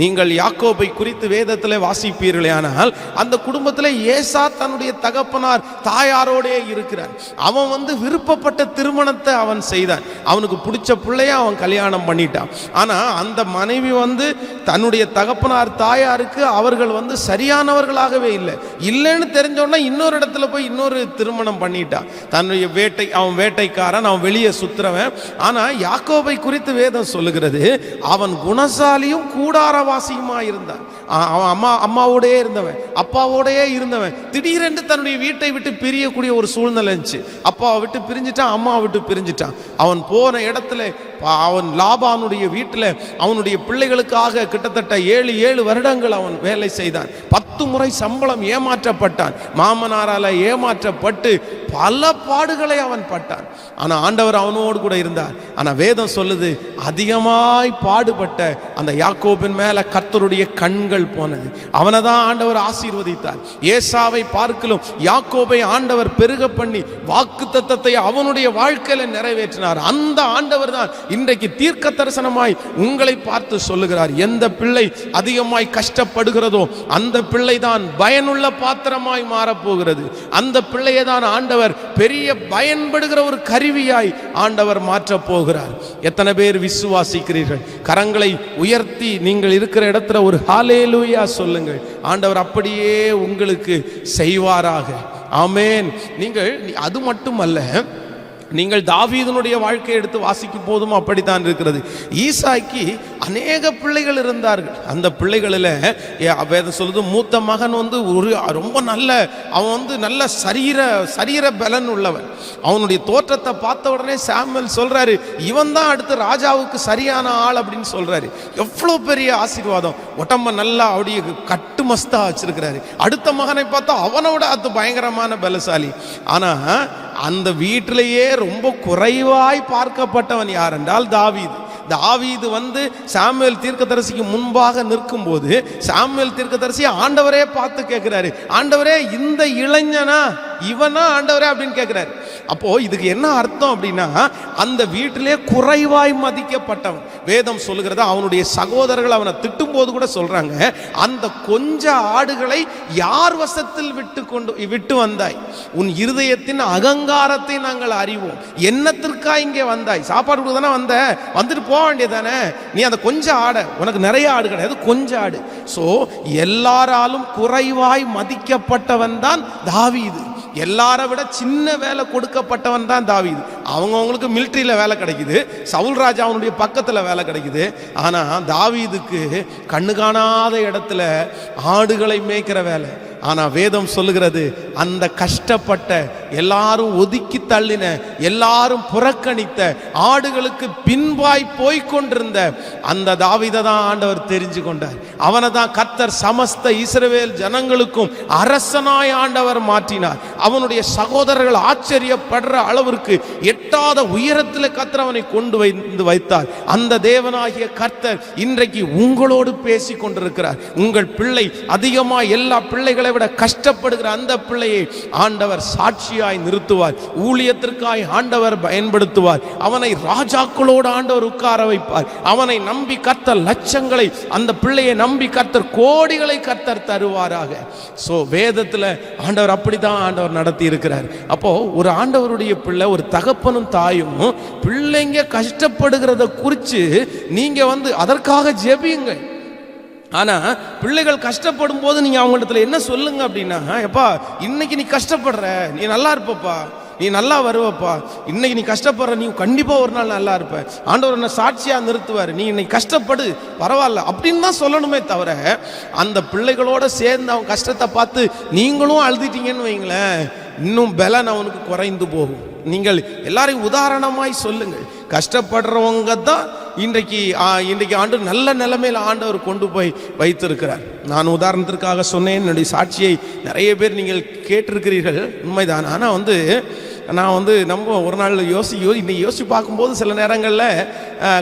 நீங்கள் யாக்கோபை குறித்து வேதத்தில் வாசிப்பீர்களே, ஆனால் அந்த குடும்பத்தில் ஏசா தன்னுடைய தகப்பனார் தாயாரோடே இருக்கிறார். அவன் விருப்பப்பட்ட திருமணத்தை அவன் செய்தான். அவனுக்கு பிடிச்ச பிள்ளைய அவன் கல்யாணம் பண்ணிட்டான். ஆனால் அந்த மனைவி தன்னுடைய தகப்பனார் தாயாருக்கு அவர்கள் சரியானவர்களாகவே இல்லைன்னு தெரிஞ்சோன்னா இன்னொரு இடத்துல போய் இன்னொரு திருமணம் பண்ணிட்டான். தன்னுடைய அவன் வேட்டைக்காரன், அவன் வெளியே சுத்துறவன். ஆனால் யாக்கோபை குறித்து வேதம் சொல்லுகிறது, அவன் குணசாலியும் கூடார வாசியுமா இருந்தான். அவன் அம்மாவோடே இருந்தவன், அப்பாவோடே இருந்தவன். திடீரென்று தன்னுடைய வீட்டை விட்டு பிரியக்கூடிய ஒரு சூழ்நிலை இருந்துச்சு. அப்பாவை விட்டு பிரிஞ்சுட்டான், அம்மாவை விட்டு பிரிஞ்சுட்டான். அவன் போன இடத்துல அவன் லாபானுடைய வீட்டில் அவனுடைய பிள்ளைகளுக்காக கிட்டத்தட்ட 7 வருடங்கள் அவன் வேலை செய்தான். 10 முறை சம்பளம் ஏமாற்றப்பட்டான். மாமனாரால் ஏமாற்றப்பட்டு பல பாடுகளை அவன் பட்டான். ஆனால் ஆண்டவர் அவனோடு கூட இருந்தார். ஆனால் வேதம் சொல்லுது, அதிகமாய் பாடுபட்ட அந்த யாக்கோபின் மேல கர்த்தருடைய கண்கள் போனது. அவனை தான் ஆண்டவர் ஆசீர்வதித்தார். ஏசாவை பார்க்கலும் யாக்கோபை ஆண்டவர் பெருக பண்ணி வாக்குத்தத்தத்தை அவனுடைய வாழ்க்கையில நிறைவேற்றினார். அந்த ஆண்டவர் தான் இன்றைக்கு தீர்க்க தரிசனமாய் உங்களை பார்த்து சொல்லுகிறார், எந்த பிள்ளை அதிகமாய் கஷ்டப்படுகிறதோ அந்த பிள்ளை தான் பயனுள்ள பாத்திரமாய் மாறப்போகிறது. அந்த பிள்ளையை தான் ஆண்டவர் பெரிய பயன்படுகிற ஒரு கருவியாய் ஆண்டவர் மாற்றப் போகிறார். எத்தனை பேர் விசுவாசிக்கிறீர்கள்? கரங்களை உயர்த்தி நீங்கள் இருக்கிற இடத்துல ஒரு ஹல்லேலூயா சொல்லுங்கள். ஆண்டவர் அப்படியே உங்களுக்கு செய்வாராக. ஆமென். நீங்கள் அது மட்டுமல்ல, நீங்கள் தாவீதுனுடைய வாழ்க்கையை எடுத்து வாசிக்கும் போதும் அப்படித்தான் இருக்கிறது. ஈசாய்க்கு அநேக பிள்ளைகள் இருந்தார்கள். அந்த பிள்ளைகளில் வேதம் சொல்லுது, மூத்த மகன் ஒரு ரொம்ப நல்ல அவன் நல்ல சரீர பலன் உள்ளவன். அவனுடைய தோற்றத்தை பார்த்த உடனே சாமுவேல் சொல்றாரு, இவன் தான் அடுத்து ராஜாவுக்கு சரியான ஆள் அப்படின்னு சொல்றாரு. எவ்வளோ பெரிய ஆசீர்வாதம்! உடம்ப நல்லா அப்படியே கட்டு மஸ்தா வச்சிருக்கிறாரு. அடுத்த மகனை பார்த்தா அவனோட அது பயங்கரமான பலசாலி. ஆனா அந்த வீட்டிலேயே ரொம்ப குறைவாய் பார்க்கப்பட்டவன் யார் என்றால் தாவீது. தாவீது சாமுவேல் தீர்க்கதரிசிக்கு முன்பாக நிற்கும் போது சாமுவேல் தீர்க்கதரிசி ஆண்டவரே பார்த்து கேட்கிறாரு, ஆண்டவரே இந்த இளைஞனா இவனா ஆண்டவரே அப்படின்னு கேட்கிறாரு. அப்போ இதுக்கு என்ன அர்த்தம் அப்படின்னா, அந்த வீட்டிலே குறைவாய் மதிக்கப்பட்டவன். வேதம் சொல்லுகிறதா, அவனுடைய சகோதரர்கள் அவனை திட்டும் போது கூட சொல்றாங்க, அந்த கொஞ்ச ஆடுகளை யார் வசத்தில் விட்டு வந்தாய்? உன் இருதயத்தின் அகங்காரத்தை நாங்கள் அறிவோம். என்னத்திற்கா இங்கே வந்தாய்? சாப்பாடு கொடுக்க தானே வந்த, வந்துட்டு போக வேண்டியதானே. நீ அந்த கொஞ்சம் ஆடை, உனக்கு நிறைய ஆடு கிடையாது, கொஞ்சம் ஆடு. சோ எல்லாராலும் குறைவாய் மதிக்கப்பட்டவன் தான் தாவீது. எல்லாரை விட சின்ன வேலை கொடுக்கப்பட்டவன் தான் தாவீது. அவங்களுக்கு மிலிட்டரியில வேலை கிடைக்குது, சவுல் ராஜா அவனுடைய பக்கத்துல வேலை கிடைக்குது. ஆனா தாவீதுக்கு கண்ணு காணாத இடத்துல ஆடுகளை மேய்க்கிற வேலை. ஆனா வேதம் சொல்லுகிறது, அந்த கஷ்டப்பட்ட, எல்லாரும் ஒதுக்கி தள்ளின, எல்லாரும் புறக்கணித்த, ஆடுகளுக்கு பின்பாய் போய்கொண்டிருந்த அந்த தாவீதை தான் ஆண்டவர் தெரிஞ்சு கொண்டார். அவனை தான் கர்த்தர் சமஸ்த இஸ்ரவேல் ஜனங்களுக்கும் அரசனாய் ஆண்டவர் மாற்றினார். அவனுடைய சகோதரர்கள் ஆச்சரியப்படுற அளவிற்கு எட்டாத உயரத்தில் கர்த்தர் அவனை கொண்டு வைத்தார். அந்த தேவனாகிய கர்த்தர் இன்றைக்கு உங்களோடு பேசி கொண்டிருக்கிறார். உங்கள் பிள்ளை அதிகமாக எல்லா பிள்ளைகளை விட கஷ்டப்படுகிற அந்த பிள்ளையை ஆண்டவர் சாட்சியாய் நிறுத்துவார். ஊழியத்திற்காய் ஆண்டவர் பயன்படுத்துவார். அவனை ராஜாக்களோடு ஆண்டவர் உட்கார வைப்பார். அவனை நம்பி கர்த்தர் லட்சங்களை, அந்த பிள்ளையை நம்பி கர்த்தர் கோடிகளை கர்த்தர் தருவாராக. சோ வேதத்துல ஆண்டவர் அப்படிதான் ஆண்டவர் நடத்தி இருக்கிறார். அப்போ ஒரு ஆண்டவருடைய பிள்ளை, ஒரு தகப்பனும் தாயும் பிள்ளைங்க கஷ்டப்படுகிறத குறித்து நீங்க அதற்காக ஜெபியுங்க. ஆனா பிள்ளைகள் கஷ்டப்படும் போது நீங்க அவங்களிடத்துல என்ன சொல்லுங்க அப்படின்னா, எப்பா இன்னைக்கு நீ கஷ்டப்படுற, நீ நல்லா இருப்பப்பா, நீ நல்லா வருவப்பா, இன்னைக்கு நீ கஷ்டப்படுற, நீ கண்டிப்பா ஒரு நாள் நல்லா இருப்ப, ஆண்டவர் என்ன சாட்சியா நிறுத்துவார், நீ இன்னைக்கு கஷ்டப்படு பரவாயில்ல அப்படின்னு தான் சொல்லணுமே தவிர, அந்த பிள்ளைகளோட சேர்ந்து அவன் கஷ்டத்தை பார்த்து நீங்களும் அழுதிட்டீங்கன்னு வைங்களேன், இன்னும் பலன் அவனுக்கு குறைந்து போகும். நீங்கள் எல்லாரையும் உதாரணமாய் சொல்லுங்கள். கஷ்டப்படுறவங்க தான் இன்றைக்கு ஆண்டு நல்ல நிலைமையில் ஆண்டவர் கொண்டு போய் வைத்திருக்கிறார். நான் உதாரணத்திற்காக சொன்னேன். என்னுடைய சாட்சியை நிறைய பேர் நீங்கள் கேட்டிருக்கிறீர்கள், உண்மைதான். ஆனால் நான் வந்து நம்ம ஒரு நாள் இன்னைக்கு யோசிச்சு பார்க்கும்போது சில நேரங்களில்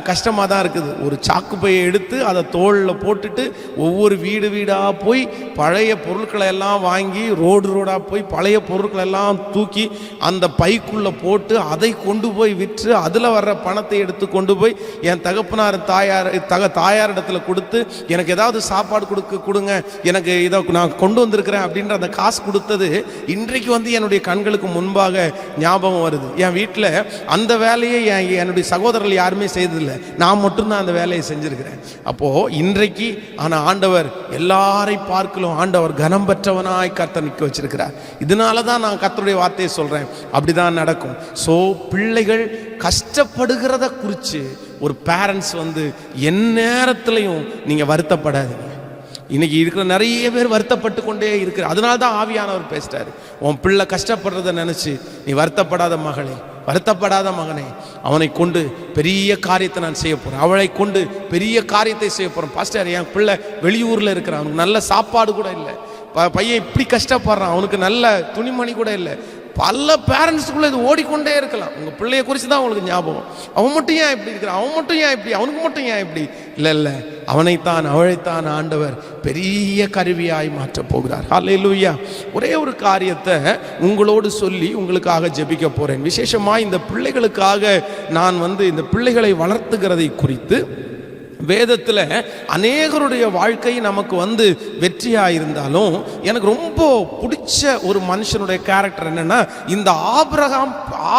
கஷ்டமாக தான் இருக்குது. ஒரு சாக்கு பையை எடுத்து அதை தோளில் போட்டுட்டு ஒவ்வொரு வீடாக போய் பழைய பொருட்களை எல்லாம் வாங்கி ரோடாக போய் பழைய பொருட்களை எல்லாம் தூக்கி அந்த பைக்குள்ளே போட்டு அதை கொண்டு போய் விற்று அதில் வர்ற பணத்தை எடுத்து கொண்டு போய் என் தகப்பனார் தாயாரிடத்தில் கொடுத்து எனக்கு ஏதாவது சாப்பாடு கொடுங்க, எனக்கு இதை நான் கொண்டு வந்திருக்கிறேன் அப்படின்ற அந்த காசு கொடுத்தது இன்றைக்கு வந்து என்னுடைய கண்களுக்கு முன்பாக ஞாபகம் வருது. என் வீட்டில் அந்த வேலையை என்னுடைய சகோதரர்கள் யாருமே செய்ததில்லை, நான் மட்டும்தான் அந்த வேலையை செஞ்சிருக்கிறேன். அப்போது இன்றைக்கு ஆனால் ஆண்டவர் எல்லாரை பார்க்கலும் ஆண்டவர் கனம் பெற்றவனாய் கர்த்தர் நிற்க வச்சிருக்கிறார். இதனால தான் நான் கர்த்தருடைய வார்த்தையை சொல்கிறேன், அப்படிதான் நடக்கும். ஸோ பிள்ளைகள் கஷ்டப்படுகிறத குறித்து ஒரு பேரண்ட்ஸ் வந்து எந்நேரத்துலையும் நீங்கள் வருத்தப்படாதீங்க. இன்னைக்கு இருக்கிற நிறைய பேர் வருத்தப்பட்டு கொண்டே இருக்கிற, அதனால தான் ஆவியானவர் பேசுறாரு, உன் பிள்ளை கஷ்டப்படுறத நினைச்சு நீ வருத்தப்படாத மகளே, வருத்தப்படாத மகனே, அவனை கொண்டு பெரிய காரியத்தை நான் செய்ய போறேன், அவளை கொண்டு பெரிய காரியத்தை செய்ய போறேன். பாஸ்டர், என் பிள்ளை வெளியூர்ல இருக்கிறான், அவனுக்கு நல்ல சாப்பாடு கூட இல்லை, பையன் இப்படி கஷ்டப்படுறான், அவனுக்கு நல்ல துணிமணி கூட இல்லை. பல பேரண்ட்ஸுக்குள்ள இது ஓடிக்கொண்டே இருக்கலாம். உங்க பிள்ளைய குறித்து தான் உங்களுக்கு ஞாபகம், அவன் மட்டும் ஏன் இப்படி இருக்கிறான், அவன் மட்டும் ஏன் இப்படி, அவனுக்கு மட்டும் ஏன் இப்படி. இல்லை, அவனைத்தான் அவளைத்தான் ஆண்டவர் பெரிய கருவியாய் மாற்றப் போகிறார். ஹல்லேலூயா. ஒரே ஒரு காரியத்தை உங்களோடு சொல்லி உங்களுக்காக ஜெபிக்க போறேன். விசேஷமா இந்த பிள்ளைகளுக்காக நான் வந்து இந்த பிள்ளைகளை வளர்த்துகிறதை குறித்து வேதத்தில் அநேகருடைய வாழ்க்கை நமக்கு வந்து வெற்றியாக இருந்தாலும் எனக்கு ரொம்ப பிடிச்ச ஒரு மனுஷனுடைய கேரக்டர் என்னன்னா, இந்த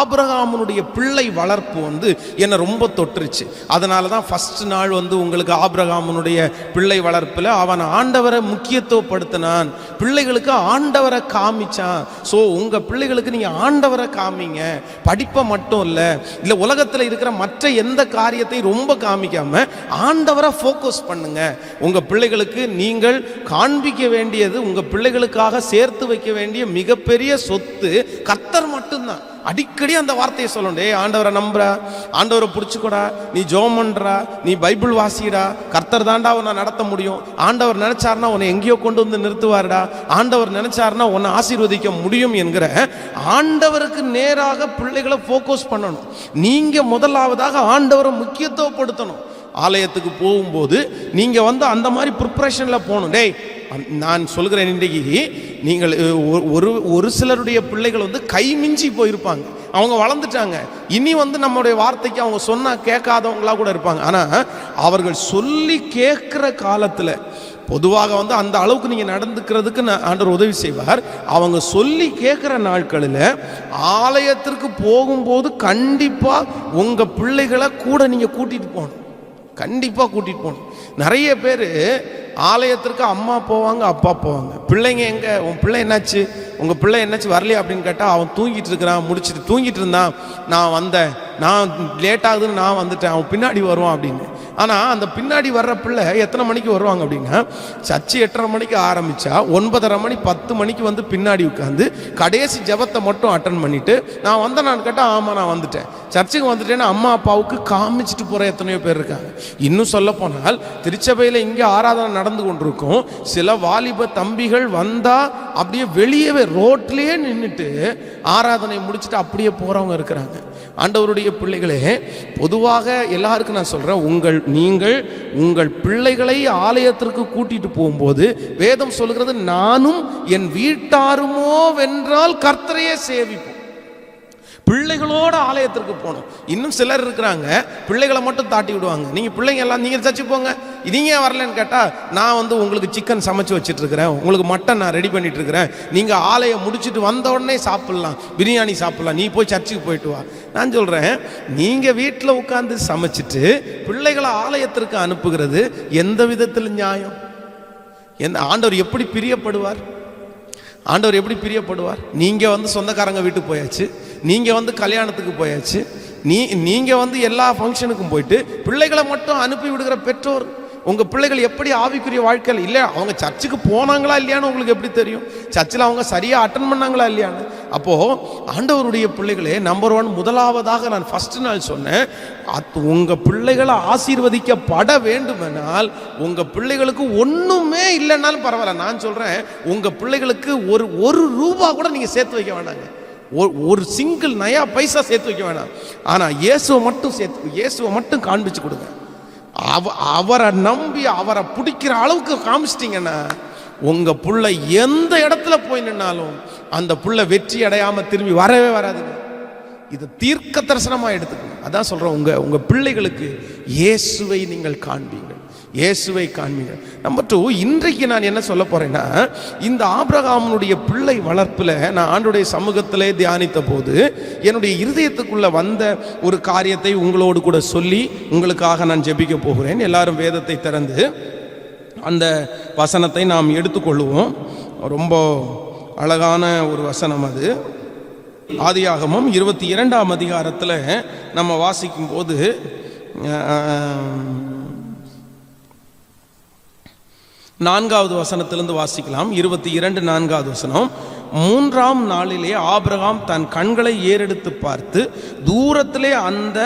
ஆபிரகாமுடைய பிள்ளை வளர்ப்பு வந்து என்னை ரொம்ப தொட்டுருச்சு. அதனால தான் ஃபர்ஸ்ட் நாள் வந்து உங்களுக்கு ஆபிரகாமுடைய பிள்ளை வளர்ப்பில் அவன் ஆண்டவரை முக்கியத்துவப்படுத்தினான், பிள்ளைகளுக்கு ஆண்டவரை காமிச்சான். ஸோ உங்கள் பிள்ளைகளுக்கு நீங்கள் ஆண்டவரை காமிங்க, படிப்பை மட்டும் இல்லை உலகத்தில் இருக்கிற மற்ற எந்த காரியத்தையும் ரொம்ப காமிக்காம ஆண்டவரை ஃபோக்கஸ் பண்ணுங்க. உங்க பிள்ளைகளுக்கு நீங்கள் காண்பிக்க வேண்டியது, உங்க பிள்ளைகளுக்காக சேர்த்து வைக்க வேண்டிய மிகப்பெரிய சொத்து கர்த்தர் மட்டும்தான். அடிக்கடி அந்த வார்த்தையை சொல்லணும், ஆண்டவரை நம்புறா, ஆண்டவரை பிடிச்சிக்கூடா, நீ ஜெபம் பண்றா, நீ பைபிள் வாசிடா, கர்த்தர் தாண்டா உன்னை நடத்த முடியும், ஆண்டவர் நினைச்சாருன்னா உன்னை எங்கேயோ கொண்டு வந்து நிறுத்துவாருடா, ஆண்டவர் நினைச்சாருன்னா உன்னை ஆசீர்வதிக்க முடியும் என்கிற ஆண்டவருக்கு நேராக பிள்ளைகளை ஃபோக்கஸ் பண்ணணும். நீங்க முதலாவதாக ஆண்டவரை முக்கியத்துவப்படுத்தணும். ஆலயத்துக்கு போகும்போது நீங்க வந்து அந்த மாதிரி ப்ரிப்பரேஷன்ல போகணும். நான் சொல்கிறேன், இன்றைக்கு நீங்கள் ஒரு சிலருடைய பிள்ளைகள் வந்து கைமிஞ்சி போயிருப்பாங்க, அவங்க வளர்ந்துட்டாங்க, இனி வந்து நம்முடைய வார்த்தைக்கு அவங்க சொன்னா கேட்காதவங்களா கூட இருப்பாங்க. ஆனா அவர்கள் சொல்லி கேட்கிற காலத்துல பொதுவாக வந்து அந்த அளவுக்கு நீங்க நடந்துக்கிறதுக்கு ஆண்டவர் உதவி செய்வார். அவங்க சொல்லி கேட்கிற நாட்களில் ஆலயத்திற்கு போகும்போது கண்டிப்பா உங்க பிள்ளைகளை கூட நீங்க கூட்டிட்டு போகணும், கண்டிப்பாக கூட்டிகிட்டு போகணும். நிறைய பேர் ஆலயத்திற்கு அம்மா போவாங்க, அப்பா போவாங்க, பிள்ளைங்க எங்கே, உன் பிள்ளை என்னாச்சு, உங்கள் பிள்ளை என்னாச்சு வரலையா அப்படின்னு கேட்டால் அவன் தூங்கிட்டு இருக்கிறான், முடிச்சுட்டு தூங்கிட்டு இருந்தான், நான் வந்தேன், நான் லேட் ஆகுதுன்னு நான் வந்துட்டேன், அவன் பின்னாடி வருவான் அப்படின்னு. ஆனால் அந்த பின்னாடி வர்ற பிள்ளை எத்தனை மணிக்கு வருவாங்க அப்படின்னா, சர்ச்சு 8:30 மணிக்கு ஆரம்பித்தா 9:30 மணி 10 மணிக்கு வந்து பின்னாடி உட்காந்து கடைசி ஜெபத்தை மட்டும் அட்டன் பண்ணிவிட்டு நான் வந்தேன், நான் கேட்டால் ஆமாம் நான் வந்துட்டேன், சர்ச்சுக்கு வந்துட்டேன்னா அம்மா அப்பாவுக்கு காமிச்சிட்டு போகிற எத்தனையோ பேர் இருக்காங்க. இன்னும் சொல்ல போனால் திருச்சபையில் இங்கே ஆராதனை நடந்து கொண்டிருக்கும், சில வாலிப தம்பிகள் வந்தால் அப்படியே வெளியவே ரோட்லேயே நின்றுட்டு ஆராதனை முடிச்சுட்டு அப்படியே போகிறவங்க இருக்கிறாங்க. ஆண்டவருடைய பிள்ளைகளே, பொதுவாக எல்லாருக்கும் நான் சொல்கிறேன், நீங்கள் உங்கள் பிள்ளைகளை ஆலயத்திற்கு கூட்டிட்டு போகும்போது வேதம் சொல்கிறது, நானும் என் வீட்டாருமோ வென்றால் கர்த்தரையே சேவிப்போம். பிள்ளைகளோட ஆலயத்திற்கு போகணும். இன்னும் சிலர் இருக்கிறாங்க, பிள்ளைகளை மட்டும் தாட்டி விடுவாங்க, நீங்க பிள்ளைங்க எல்லாம் நீங்க சர்ச்சு போங்க, நீங்க வரலன்னு கேட்டா நான் வந்து உங்களுக்கு சிக்கன் சமைச்சு வச்சுட்டு இருக்கிறேன், உங்களுக்கு மட்டன் நான் ரெடி பண்ணிட்டு இருக்கிறேன், நீங்க ஆலயம் முடிச்சுட்டு வந்த உடனே சாப்பிடலாம், பிரியாணி சாப்பிடலாம், நீ போய் சர்ச்சுக்கு போயிட்டு வா. நான் சொல்றேன், நீங்க வீட்டில் உட்கார்ந்து சமைச்சிட்டு பிள்ளைகளை ஆலயத்திற்கு அனுப்புகிறது எந்த விதத்தில் நியாயம்? ஆண்டவர் எப்படி பிரியப்படுவார்? ஆண்டவர் எப்படி பிரியப்படுவார்? நீங்க வந்து சொந்தக்காரங்க வீட்டுக்கு போயாச்சு, நீங்க வந்து கல்யாணத்துக்கு போயாச்சு, நீங்க வந்து எல்லா ஃபங்க்ஷனுக்கும் போயிட்டு பிள்ளைகளை மட்டும் அனுப்பி விடுகிற பெற்றோர், உங்க பிள்ளைகள் எப்படி ஆவிக்குரிய வாழ்க்கையில் இல்லை, அவங்க சர்ச்சுக்கு போனாங்களா இல்லையான்னு உங்களுக்கு எப்படி தெரியும்? சர்ச்சில் அவங்க சரியா அட்டன் பண்ணாங்களா இல்லையான்னு. அப்போ ஆண்டவருடைய பிள்ளைகளே, நம்பர் 1 முதலாவதாக நான் ஃபர்ஸ்ட் நாள் சொன்னேன், உங்க பிள்ளைகளை ஆசீர்வதிக்கப்பட வேண்டுமென்றால் உங்க பிள்ளைகளுக்கு ஒண்ணுமே இல்லைன்னாலும் பரவாயில்ல, நான் சொல்றேன், உங்க பிள்ளைகளுக்கு ஒரு ரூபா கூட நீங்க சேர்த்து வைக்க வேண்டாங்க. ஒரு சிங்கிள் நயா பைசா சேர்த்து வைக்க வேணாம். ஆனால் இயேசுவை மட்டும் காண்பிச்சு கொடுங்க. அவரை நம்பி அவரை பிடிக்கிற அளவுக்கு காமிச்சிட்டிங்கன்னா உங்கள் புள்ள எந்த இடத்துல போய் நின்னாலும் அந்த புள்ள வெற்றி அடையாமல் திரும்பி வரவே வராதுங்க. இது தீர்க்க தரிசனமாக எடுத்துக்கணும். அதான் சொல்கிறேன், உங்கள் பிள்ளைகளுக்கு இயேசுவை நீங்கள் காண்பீங்கள், இயேசுவை காண்பீங்க. நம்பர் 2, இன்றைக்கு நான் என்ன சொல்ல போறேன்னா, இந்த ஆபிரகாமுடைய பிள்ளை வளர்ப்பில் நான் ஆண்டவருடைய சமூகத்திலே தியானித்த போது என்னுடைய இருதயத்துக்குள்ள வந்த ஒரு காரியத்தை உங்களோடு கூட சொல்லி உங்களுக்காக நான் ஜெபிக்க போகிறேன். எல்லாரும் வேதத்தை திறந்து அந்த வசனத்தை நாம் எடுத்துக்கொள்ளுவோம். ரொம்ப அழகான ஒரு வசனம் அது. ஆதியாகமம் 22ஆம் அதிகாரத்தில் நம்ம வாசிக்கும் போது 4வது வசனத்திலிருந்து வாசிக்கலாம். 22 4வது வசனம். 3ஆம் நாளிலே ஆபிரகாம் தன் கண்களை ஏறெடுத்து பார்த்து தூரத்திலே அந்த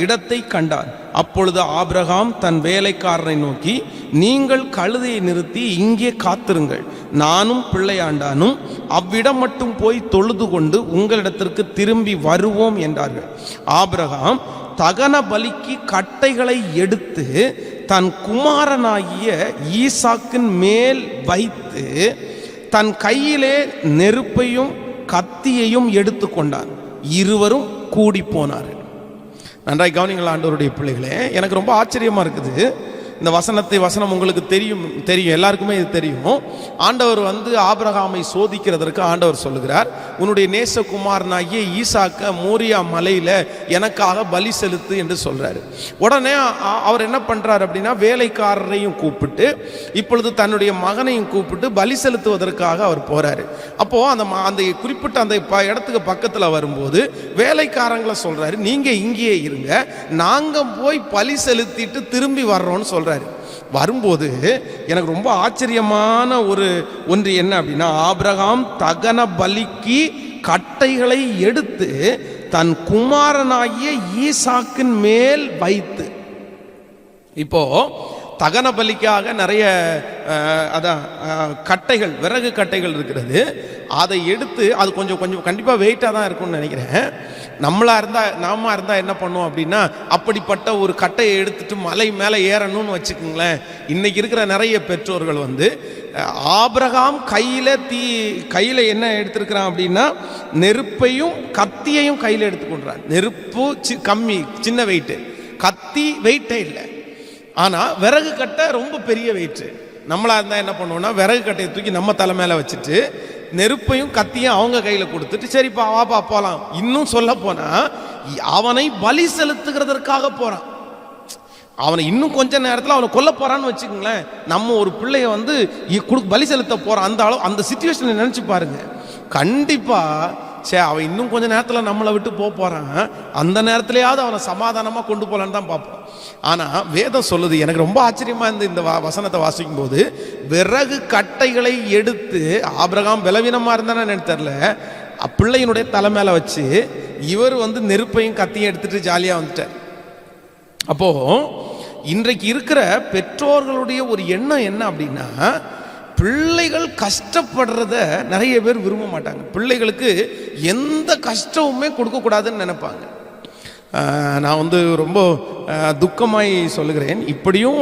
இடத்தை கண்டார். அப்பொழுது ஆபிரகாம் தன் வேலைக்காரரை நோக்கி, நீங்கள் கழுதையை நிறுத்தி இங்கே காத்திருங்கள், நானும் பிள்ளையாண்டானும் அவ்விடம் மட்டும் போய் தொழுது கொண்டு உங்களிடத்திற்கு திரும்பி வருவோம் என்றார்கள். ஆபிரகாம் தகன பலிக்கு கட்டைகளை எடுத்து தன் குமாரனாகிய ஈசாக்கின் மேல் வைத்து தன் கையிலே நெருப்பையும் கத்தியையும் எடுத்து கொண்டார். இருவரும் கூடி போனார்கள். நன்றாய் கவனிங்கள் ஆண்டவருடைய பிள்ளைகளே. எனக்கு ரொம்ப ஆச்சரியமா இருக்குது இந்த வசனம் உங்களுக்கு தெரியும், எல்லாருக்குமே இது தெரியும். ஆண்டவர் ஆபிரகாமை சோதிக்கிறதற்கு ஆண்டவர் சொல்லுகிறார், உன்னுடைய நேசகுமாரனாகிய ஈசாக்க மோரியா மலையில எனக்காக பலி செலுத்து என்று சொல்றாரு. உடனே அவர் என்ன பண்றாரு அப்படின்னா, வேலைக்காரரையும் கூப்பிட்டு இப்பொழுது தன்னுடைய மகனையும் கூப்பிட்டு பலி செலுத்துவதற்காக அவர் போறாரு. அப்போ அந்த குறிப்பிட்ட அந்த இடத்துக்கு பக்கத்துல வரும்போது வேலைக்காரங்களை சொல்றாரு, நீங்க இங்கேயே இருங்க, நாங்க போய் பலி செலுத்திட்டு திரும்பி வர்றோம்னு சொல்றாரு. வரும்போது எனக்கு ரொம்ப ஆச்சரியமான ஒன்று என்ன அப்படின்னா, ஆபிரகாம் தகன பலிக்கு கட்டைகளை எடுத்து தன் குமாரனாகிய ஈசாக்கின் மேல் வைத்து. இப்போ தகன பலிக்காக நிறைய கட்டைகள், விறகு கட்டைகள் இருக்கிறது. அதை எடுத்து அது கொஞ்சம் கண்டிப்பாக வெயிட்டாக தான் இருக்கும்னு நினைக்கிறேன். நாம இருந்தால் என்ன பண்ணுவோம் அப்படின்னா, அப்படிப்பட்ட ஒரு கட்டையை எடுத்துட்டு மலை மேலே ஏறணும்னு வச்சுக்கோங்களேன். இன்னைக்கு இருக்கிற நிறைய பெற்றோர்கள் ஆபிரகாம் கையில் என்ன எடுத்திருக்கிறான் அப்படின்னா, நெருப்பையும் கத்தியையும் கையில் எடுத்துக்கொண்டான். நெருப்பு கம்மி, சின்ன வெயிட்டு, கத்தி வெயிட்டே இல்லை. ஆனால் விறகு கட்டை ரொம்ப பெரிய வெயிட்டு. நம்மளா இருந்தால் என்ன பண்ணுவோம்னா, விறகு கட்டையை தூக்கி நம்ம தலை மேலே வச்சுட்டு நெருப்பையும் கத்தியும் அவங்க கையில் கொடுத்துட்டு சரிப்பா வாப்பா போகலாம். இன்னும் சொல்ல போனா அவனை பலி செலுத்துகிறதற்காக போறான். அவனை இன்னும் கொஞ்ச நேரத்தில் அவனை கொல்ல போறான்னு வச்சுக்கோங்களேன். நம்ம ஒரு பிள்ளைய பலி செலுத்த போறான், அந்த சிச்சுவேஷனை நினைச்சு பாருங்க. கண்டிப்பா அவன் இன்னும் கொஞ்ச நேரத்தில் நம்மளை விட்டு போறான், அந்த நேரத்திலேயாவது அவனை சமாதானமாக கொண்டு போகலான்னு தான் பார்ப்போம். ஆனால் வேதம் சொல்லுது, எனக்கு ரொம்ப ஆச்சரியமா இந்த வசனத்தை வாசிக்கும் போது, விறகு கட்டைகளை எடுத்து ஆபிரகாம் பலவீனமாக இருந்தானே எனக்கு தெரியல, பிள்ளையினுடைய தலை மேலே வச்சு இவர் நெருப்பையும் கத்தியும் எடுத்துட்டு ஜாலியாக வந்துட்டார். அப்போ இன்றைக்கு இருக்கிற பெற்றோர்களுடைய ஒரு எண்ணம் என்ன அப்படின்னா, பிள்ளைகள் கஷ்டப்படுறத நிறைய பேர் விரும்ப மாட்டாங்க. பிள்ளைகளுக்கு எந்த கஷ்டமுமே கொடுக்கக்கூடாதுன்னு நினைப்பாங்க. நான் ரொம்ப துக்கமாய் சொல்லுகிறேன். இப்படியும்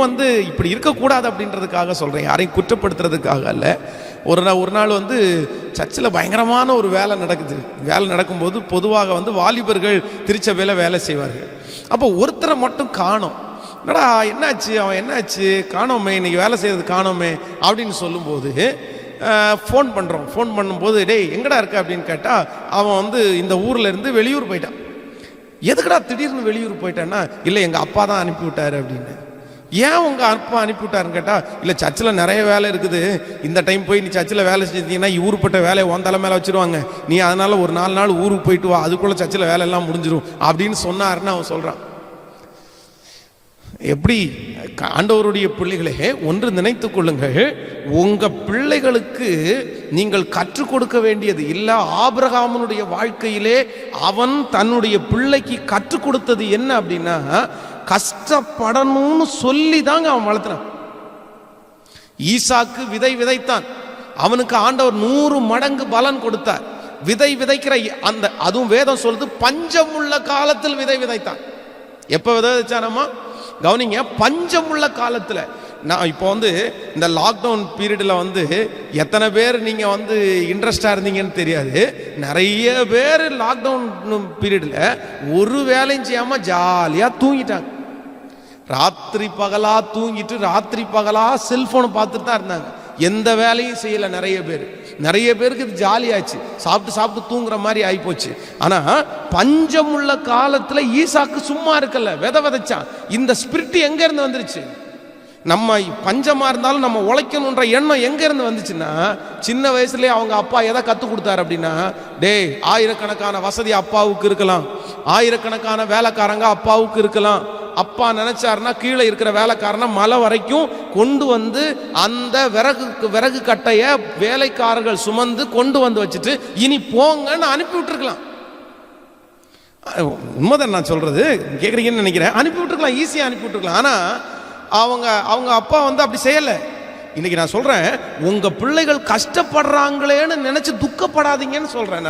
இப்படி இருக்கக்கூடாது அப்படின்றதுக்காக சொல்கிறேன், யாரையும் குற்றப்படுத்துறதுக்காக அல்ல. ஒரு நாள் சர்ச்சில் பயங்கரமான ஒரு வேலை நடக்குது. வேலை நடக்கும்போது பொதுவாக வாலிபர்கள் திருச்சபையில் வேலை செய்வார்கள். அப்போ ஒருத்தரை மட்டும் காணோம். என்னடா என்னாச்சு, அவன் என்னாச்சு காணோமே, இன்னைக்கு வேலை செய்யறது காணோமே அப்படின்னு சொல்லும்போது ஃபோன் பண்ணுறோம். ஃபோன் பண்ணும்போது, டேய் எங்கடா இருக்க அப்படின்னு கேட்டால், அவன் இந்த ஊரில் இருந்து வெளியூர் போயிட்டான். எதுக்கடா திடீர்னு வெளியூர் போயிட்டான்னா, இல்லை எங்கள் அப்பா தான் அனுப்பி விட்டாரு அப்படின்னு. ஏன் உங்கள் அப்பா அனுப்பி விட்டாருன்னு கேட்டால், இல்லை சர்ச்சில் நிறைய வேலை இருக்குது, இந்த டைம் போய் நீ சர்ச்சில் வேலை செஞ்சீங்கன்னா ஊருப்பட்ட வேலையை உன் தலை மேலே வச்சுருவாங்க, நீ அதனால் ஒரு 4 நாள் ஊருக்கு போயிட்டு வா, அதுக்குள்ளே சர்ச்சில் வேலையெல்லாம் முடிஞ்சிடும் அப்படின்னு சொன்னாருன்னு அவன் சொல்கிறான். எப்படி ஆண்டவருடைய பிள்ளைகளே, ஒன்று நினைத்து கொள்ளுங்கள், உங்க பிள்ளைகளுக்கு நீங்கள் கற்றுக் கொடுக்க வேண்டியது இல்லை. ஆபிரகாமுடைய வாழ்க்கையிலே அவன் தன்னுடைய பிள்ளைக்கு கற்றுக் கொடுத்தது என்ன அப்படின்னா, கஷ்டப்படணும்னு சொல்லி தாங்க அவன் வளர்த்தான். ஈசாக்கு விதைத்தான், அவனுக்கு ஆண்டவர் 100 மடங்கு பலன் கொடுத்தார். விதை விதைக்கிற அந்த அதுவும் வேதம் சொல்லுது பஞ்சம் உள்ள காலத்தில் விதை விதைத்தான். எப்ப விதைச்சானம்மா கவனிங்க, பஞ்சம் உள்ள காலத்துல. நான் இப்போ இந்த லாக்டவுன் பீரியடில் எத்தனை பேர் நீங்கள் இன்ட்ரெஸ்டாக இருந்தீங்கன்னு தெரியாது. நிறைய பேர் லாக்டவுன் பீரியடில் ஒரு வேலையும் செய்யாமல் ஜாலியாக தூங்கிட்டாங்க. ராத்திரி பகலாக தூங்கிட்டு ராத்திரி பகலாக செல்ஃபோனை பார்த்துட்டு தான் இருந்தாங்க. எந்த வேலையும் செய்யலை. நிறைய பேருக்கு இது ஜாலியாச்சு, சாப்பிட்டு சாப்பிட்டு தூங்குற மாதிரி ஆகிப்போச்சு. ஆனால் பஞ்சம் உள்ள காலத்தில் ஈசாக்கு சும்மா இருக்கல, விதைச்சான். இந்த ஸ்பிரிட் எங்கேருந்து வந்துருச்சு? நம்ம பஞ்சமா இருந்தாலும் நம்ம உழைக்கணுன்ற எண்ணம் எங்க இருந்து வந்துச்சுன்னா, சின்ன வயசுலயே அவங்க அப்பா எதை கற்றுக் கொடுத்தாரு அப்படின்னா, டேய் ஆயிரக்கணக்கான வசதி அப்பாவுக்கு இருக்கலாம், ஆயிரக்கணக்கான வேலைக்காரங்க அப்பாவுக்கு இருக்கலாம். அப்பா நினைச்சாருன்னா கீழே இருக்கிற வேலைக்காரனை மலை வரைக்கும் கொண்டு அந்த விறகு கட்டைய வேலைக்காரர்கள் சுமந்து கொண்டு வச்சுட்டு இனி போங்கன்னு அனுப்பி விட்டுருக்கலாம். உண்மைதான் நான் சொல்றது, கேட்குறீங்கன்னு நினைக்கிறேன். அனுப்பி விட்டுருக்கலாம், ஈஸியாக அனுப்பி விட்டுருக்கலாம். ஆனால் அவங்க அப்பா அப்படி செய்யலை. இன்னைக்கு நான் சொல்றேன், உங்க பிள்ளைகள் கஷ்டப்படுறாங்களேன்னு நினைச்சு துக்கப்படாதீங்கன்னு சொல்றேன்.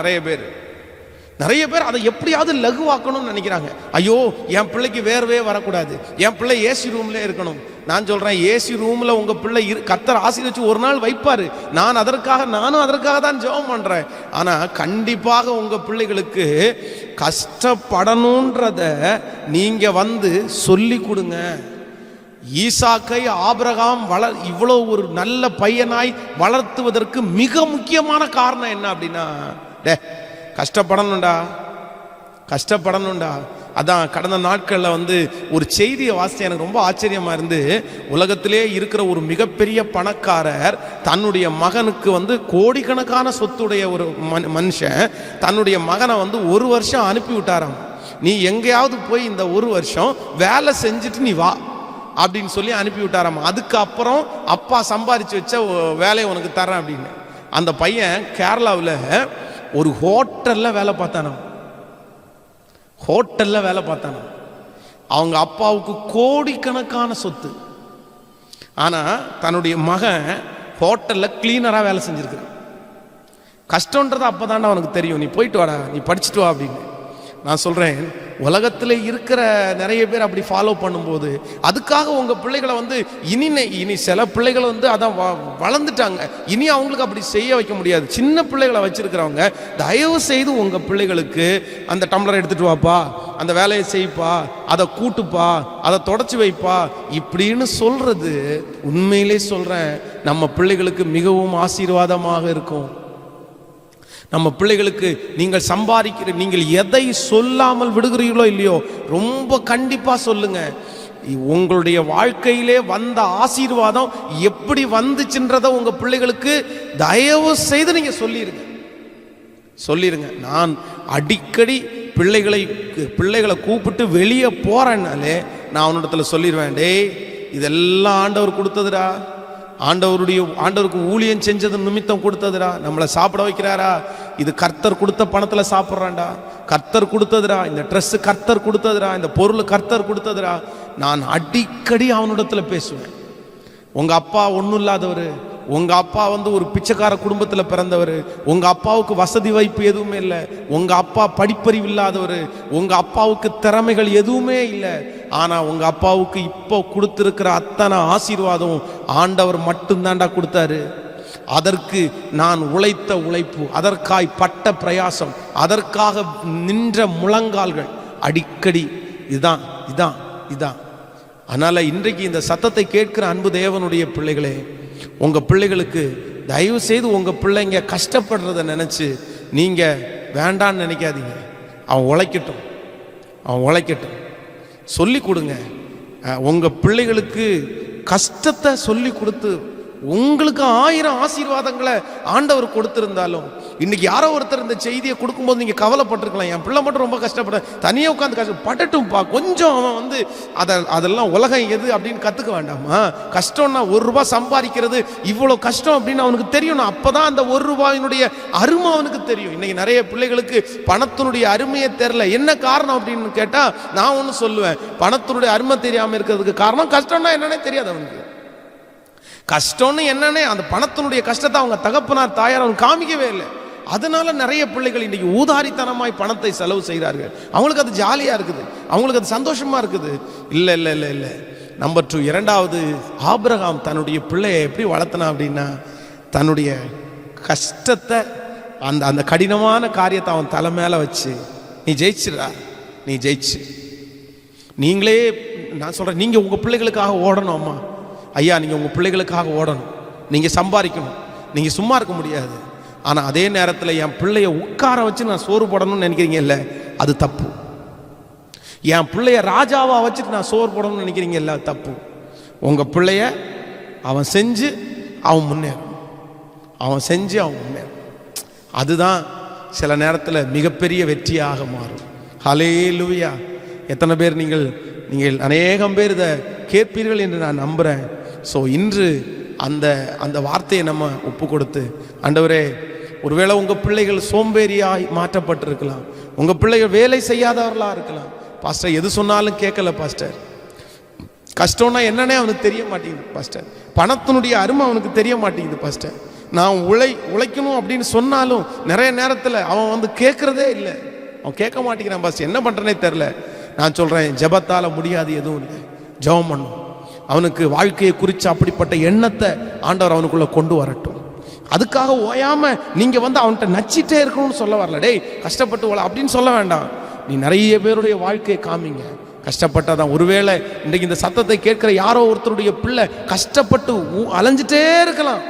நிறைய பேர் அதை எப்படியாவது லகுவாக்கணும்னு நினைக்கிறாங்க. ஐயோ என் பிள்ளைக்கு வேர்வே வரக்கூடாது, என் பிள்ளை ஏசி ரூம்ல இருக்கணும். நான் சொல்றேன், ஏசி ரூம்ல உங்க பிள்ளை கர்த்தர் ஆசீர்வதிச்சு ஒரு நாள் வைப்பாரு. நானும் அதற்காக தான் ஜெபம் பண்றேன். ஆனா கண்டிப்பாக உங்க பிள்ளைகளுக்கு கஷ்டப்படணும்ன்றத நீங்க சொல்லி கொடுங்க. ஈசாக்கை ஆபிரகாம் இவ்வளவு ஒரு நல்ல பையனாய் வளர்த்துவதற்கு மிக முக்கியமான காரணம் என்ன அப்படின்னா, கஷ்டப்படணும்டா. அதான் கடந்த நாட்களில் ஒரு செய்தியை வாசித்து எனக்கு ரொம்ப ஆச்சரியமா இருந்து, உலகத்திலே இருக்கிற ஒரு மிகப்பெரிய பணக்காரர் தன்னுடைய மகனுக்கு கோடிக்கணக்கான சொத்துடைய ஒரு மனுஷன் தன்னுடைய மகனை ஒரு வருஷம் அனுப்பி விட்டாராம். நீ எங்கேயாவது போய் இந்த ஒரு வருஷம் வேலை செஞ்சுட்டு நீ வா அப்படின்னு சொல்லி அனுப்பி விட்டாராம். அதுக்கப்புறம் அப்பா சம்பாதிச்சு வச்ச வேலையை உனக்கு தரேன் அப்படின்னு. அந்த பையன் கேரளாவில் ஒரு ஹோட்டலில் வேலை பார்த்தானோ. அவங்க அப்பாவுக்கு கோடிக்கணக்கான சொத்து. ஆனால் தன்னுடைய மகன் ஹோட்டலில் கிளீனராக வேலை செஞ்சுருக்கிறான். கஷ்டன்றது அப்போ தாண்டா அவனுக்கு தெரியும். நீ போயிட்டு வாடா, நீ படிச்சுட்டு வா அப்படின்னு. நான் சொல்கிறேன், உலகத்தில் இருக்கிற நிறைய பேர் அப்படி ஃபாலோ பண்ணும்போது அதுக்காக உங்கள் பிள்ளைகளை இனி சில பிள்ளைகள் அதான் வளர்ந்துட்டாங்க, இனி அவங்களுக்கு அப்படி செய்ய வைக்க முடியாது. சின்ன பிள்ளைகளை வச்சிருக்கிறவங்க தயவு செய்து உங்கள் பிள்ளைகளுக்கு அந்த டம்ளரை எடுத்துகிட்டு வாப்பா, அந்த வேலையை செய்ப்பா, அதை கூட்டுப்பா, அதை தொடச்சி வைப்பா இப்படின்னு சொல்கிறது உண்மையிலே சொல்கிறேன், நம்ம பிள்ளைகளுக்கு மிகவும் ஆசீர்வாதமாக இருக்கும். நம்ம பிள்ளைகளுக்கு நீங்கள் எதை சொல்லாமல் விடுகிறீர்களோ இல்லையோ ரொம்ப கண்டிப்பா சொல்லுங்க. உங்களுடைய வாழ்க்கையிலே வந்த ஆசீர்வாதம் எப்படி வந்துச்சுன்றத உங்க பிள்ளைகளுக்கு தயவு செய்து நீங்க சொல்லிருங்க. நான் அடிக்கடி பிள்ளைகளை கூப்பிட்டு வெளியே போறேன்னாலே நான் அவனிடத்துல சொல்லிடுவேன், டேய் இதெல்லாம் ஆண்டவர் கொடுத்ததுடா, ஆண்டவருக்கு ஊழியம் செஞ்சது நிமித்தம் கொடுத்ததுடா, நம்மளை சாப்பிட வைக்கிறாரா, இது கர்த்தர் கொடுத்த பணத்தில் சாப்பிட்றான்டா, கர்த்தர் கொடுத்ததுடா, இந்த ட்ரெஸ் கர்த்தர் கொடுத்ததுடா, இந்த பொருள் கர்த்தர் கொடுத்ததுடா. நான் அடிக்கடி அவனிடத்துல பேசுவேன். உங்க அப்பா ஒன்றும் இல்லாதவர், உங்க அப்பா ஒரு பிச்சைக்கார குடும்பத்தில் பிறந்தவர், உங்க அப்பாவுக்கு வசதி வாய்ப்பு எதுவுமே இல்லை, உங்க அப்பா படிப்பறிவு இல்லாதவர், உங்க அப்பாவுக்கு திறமைகள் எதுவுமே இல்லை. ஆனா உங்க அப்பாவுக்கு இப்போ கொடுத்திருக்கிற அத்தனை ஆசீர்வாதம் ஆண்டவர் மட்டும்தான்டா கொடுத்தாரு. அதற்கு நான் உழைத்த உழைப்பு, அதற்காய் பட்ட பிரயாசம், அதற்காக நின்ற முழங்கால்கள் அடிக்கடி இதான். அதனால இன்றைக்கு இந்த சத்தத்தை கேட்கிற அன்பு தேவனுடைய பிள்ளைகளே, உங்க பிள்ளைகளுக்கு தயவு செய்து உங்க பிள்ளைங்க கஷ்டப்படுறத நினைச்சு நீங்க வேண்டான்னு நினைக்காதீங்க. அவன் உழைக்கட்டும், சொல்லி கொடுங்க. உங்க பிள்ளைகளுக்கு கஷ்டத்தை சொல்லி கொடுத்து உங்களுக்கு 1000 ஆசீர்வாதங்களை ஆண்டவர் கொடுத்திருந்தாலும் இன்னைக்கு யாரோ ஒருத்தர் இந்த செய்தியை கொடுக்கும்போது நீங்க கவலைப்பட்டிருக்கலாம், என் பிள்ளை மட்டும் ரொம்ப கஷ்டப்பட தனியாக உட்காந்து கஷ்டப்படட்டும்பா, கொஞ்சம் அவன் அதெல்லாம் உலகம் எது அப்படின்னு கத்துக்க வேண்டாமா? கஷ்டம்னா ₹1 சம்பாதிக்கிறது இவ்வளவு கஷ்டம் அப்படின்னு அவனுக்கு தெரியணும். அப்பதான் அந்த ₹1 அருமை அவனுக்கு தெரியும். இன்னைக்கு நிறைய பிள்ளைகளுக்கு பணத்தினுடைய அருமையை தெரியல. என்ன காரணம் அப்படின்னு கேட்டா நான் ஒண்ணு சொல்லுவேன், பணத்தினுடைய அருமை தெரியாம இருக்கிறதுக்கு காரணம் கஷ்டம்னா என்னன்னே தெரியாது அவனுக்கு. கஷ்டம்னு என்னன்னே அந்த பணத்தினுடைய கஷ்டத்தை அவங்க தகப்பனார் தாயார் அவன் காமிக்கவே இல்லை. அதனால நிறைய பிள்ளைகள் இன்னைக்கு ஊதாரித்தனமாய் பணத்தை செலவு செய்கிறார்கள். அவங்களுக்கு அது ஜாலியாக இருக்குது, அவங்களுக்கு அது சந்தோஷமா இருக்குது. இல்லை இல்லை இல்லை இல்லை. நம்பர் 2, இரண்டாவது, ஆபிரகாம் தன்னுடைய பிள்ளையை எப்படி வளர்த்தனா அப்படின்னா, தன்னுடைய கஷ்டத்தை அந்த அந்த கடினமான காரியத்தை அவன் தலை மேலே வச்சு, நீ ஜெயிச்சிடா, நீ ஜெயிச்சு. நீங்களே, நான் சொல்கிறேன், நீங்கள் உங்கள் பிள்ளைகளுக்காக ஓடணும். அம்மா ஐயா, நீங்கள் உங்கள் பிள்ளைகளுக்காக ஓடணும், நீங்கள் சம்பாதிக்கணும், நீங்கள் சும்மா இருக்க முடியாது. ஆனால் அதே நேரத்தில் என் பிள்ளைய உட்கார வச்சு நான் சோறு போடணும்னு நினைக்கிறீங்க, இல்லை, அது தப்பு. என் பிள்ளைய ராஜாவா வச்சுட்டு நான் சோறு போடணும்னு நினைக்கிறீங்க, இல்லை, தப்பு. உங்கள் பிள்ளைய அவன் செஞ்சு அவன் முன்னேறும், அவன் செஞ்சு அவன் முன்னேறும். அதுதான் சில நேரத்தில் மிகப்பெரிய வெற்றியாக மாறும். ஹல்லேலூயா. எத்தனை பேர் நீங்கள் அநேகம் பேர் இதை கேட்பீர்கள் என்று நான் நம்புகிறேன். ஸோ இன்று அந்த அந்த வார்த்தையை நம்ம ஒப்பு கொடுத்து, ஆண்டவரே, ஒருவேளை உங்கள் பிள்ளைகள் சோம்பேறியாய் மாற்றப்பட்டிருக்கலாம், உங்கள் பிள்ளைகள் வேலை செய்யாதவர்களாக இருக்கலாம். பாஸ்டர் எது சொன்னாலும் கேட்கல பாஸ்டர், கஷ்டம்னா என்னன்னே அவனுக்கு தெரிய மாட்டேங்குது பாஸ்டர், பணத்தினுடைய அருமை அவனுக்கு தெரிய மாட்டேங்குது பாஸ்டர், நான் உழைக்கணும் அப்படின்னு சொன்னாலும் நிறைய நேரத்தில் அவன் கேட்குறதே இல்லை, அவன் கேட்க மாட்டேங்கிறான் பாஸ்டர், என்ன பண்ணுறனே தெரில. நான் சொல்கிறேன், ஜெபத்தால் முடியாது எதுவும் இல்லை, ஜெபம் பண்ணும். அவனுக்கு வாழ்க்கையை குறித்து அப்படிப்பட்ட எண்ணத்தை ஆண்டவர் அவனுக்குள்ளே கொண்டு வரட்டும். அதுக்காக ஓயாமல் நீங்கள் அவன்கிட்ட நச்சிட்டே இருக்கணும்னு சொல்ல வரல, டேய் கஷ்டப்பட்டு அப்படின்னு சொல்ல வேண்டாம். நீ நிறைய பேருடைய வாழ்க்கையை காமிங்க, கஷ்டப்பட்டாதான். ஒருவேளை இன்றைக்கு இந்த சத்தத்தை கேட்கிற யாரோ ஒருத்தருடைய பிள்ளை கஷ்டப்பட்டு அலைஞ்சிட்டே இருக்கலாம்,